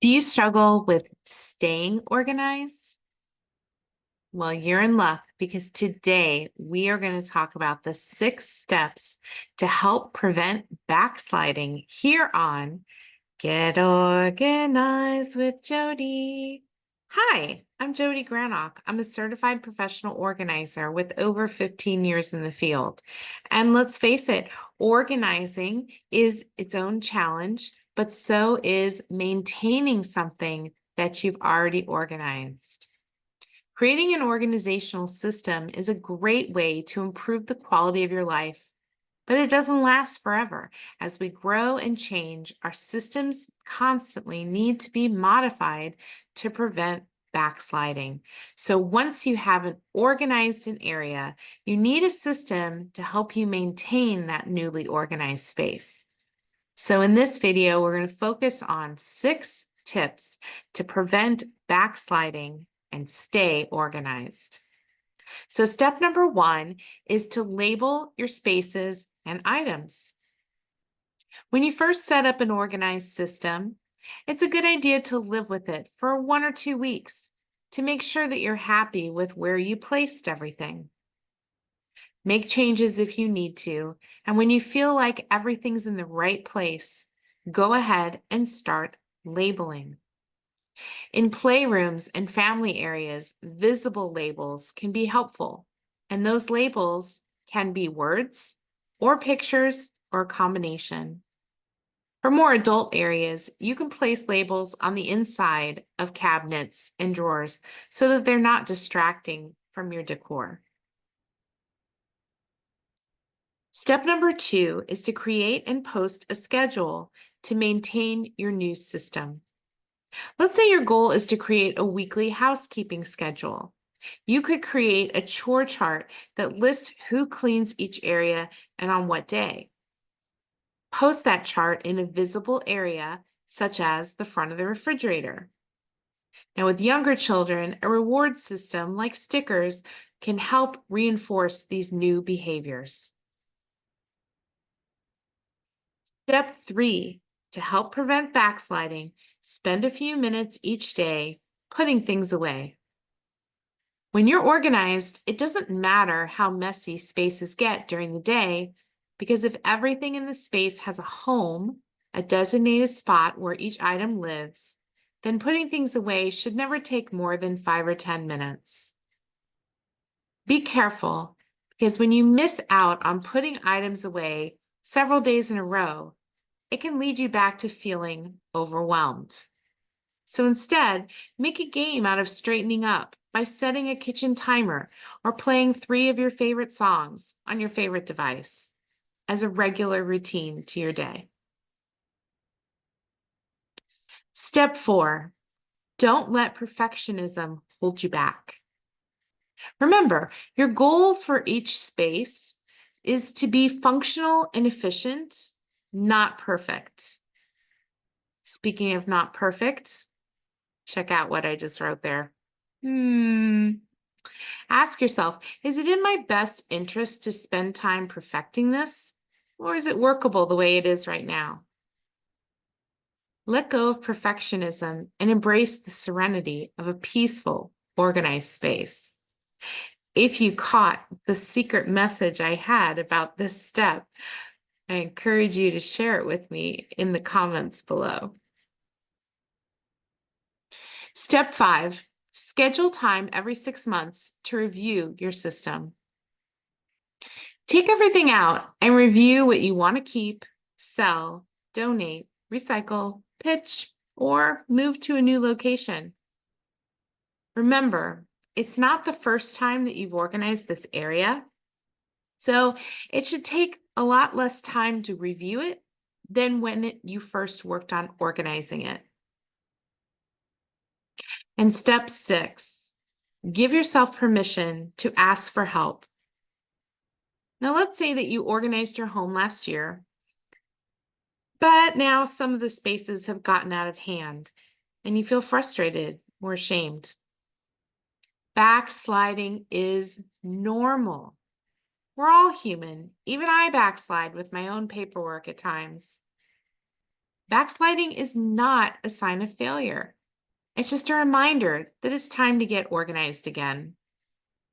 Do you struggle with staying organized? Well, you're in luck because today we are going to talk about the 6 steps to help prevent backsliding here on Get Organized with Jodi. Hi, I'm Jodi Granock. I'm a certified professional organizer with over 15 years in the field. And let's face it, organizing is its own challenge, but so is maintaining something that you've already organized. Creating an organizational system is a great way to improve the quality of your life, but it doesn't last forever. As we grow and change, our systems constantly need to be modified to prevent backsliding. So once you have organized an area, you need a system to help you maintain that newly organized space. So in this video, we're going to focus on 6 tips to prevent backsliding and stay organized. So step number 1 is to label your spaces and items. When you first set up an organized system, it's a good idea to live with it for 1 or 2 weeks to make sure that you're happy with where you placed everything. Make changes if you need to, and when you feel like everything's in the right place, go ahead and start labeling. In playrooms and family areas, visible labels can be helpful, and those labels can be words or pictures or a combination. For more adult areas, you can place labels on the inside of cabinets and drawers so that they're not distracting from your decor. Step number 2 is to create and post a schedule to maintain your new system. Let's say your goal is to create a weekly housekeeping schedule. You could create a chore chart that lists who cleans each area and on what day. Post that chart in a visible area, such as the front of the refrigerator. Now, with younger children, a reward system like stickers can help reinforce these new behaviors. Step 3, to help prevent backsliding, spend a few minutes each day putting things away. When you're organized, it doesn't matter how messy spaces get during the day, because if everything in the space has a home, a designated spot where each item lives, then putting things away should never take more than 5 or 10 minutes. Be careful, because when you miss out on putting items away several days in a row, it can lead you back to feeling overwhelmed. So instead, make a game out of straightening up by setting a kitchen timer or playing 3 of your favorite songs on your favorite device as a regular routine to your day. Step 4, don't let perfectionism hold you back. Remember, your goal for each space is to be functional and efficient, not perfect. Speaking of not perfect, check out what I just wrote there. Ask yourself, is it in my best interest to spend time perfecting this? Or is it workable the way it is right now? Let go of perfectionism and embrace the serenity of a peaceful, organized space. If you caught the secret message I had about this step, I encourage you to share it with me in the comments below. Step 5, schedule time every 6 months to review your system. Take everything out and review what you want to keep, sell, donate, recycle, pitch, or move to a new location. Remember, it's not the first time that you've organized this area, so it should take a lot less time to review it than when you first worked on organizing it. And step 6, give yourself permission to ask for help. Now, let's say that you organized your home last year, but now some of the spaces have gotten out of hand and you feel frustrated or ashamed. Backsliding is normal. We're all human. Even I backslide with my own paperwork at times. Backsliding is not a sign of failure. It's just a reminder that it's time to get organized again.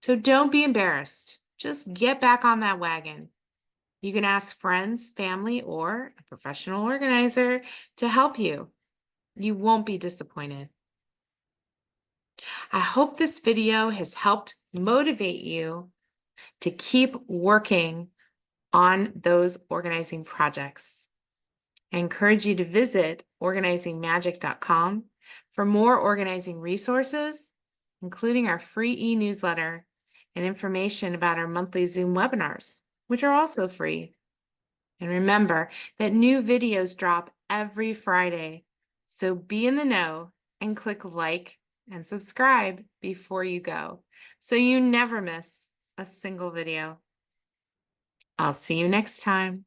So don't be embarrassed. Just get back on that wagon. You can ask friends, family, or a professional organizer to help you. You won't be disappointed. I hope this video has helped motivate you to keep working on those organizing projects. I encourage you to visit organizingmagic.com for more organizing resources, including our free e-newsletter and information about our monthly Zoom webinars, which are also free. And remember that new videos drop every Friday, so be in the know and click like and subscribe before you go, so you never miss a single video. I'll see you next time.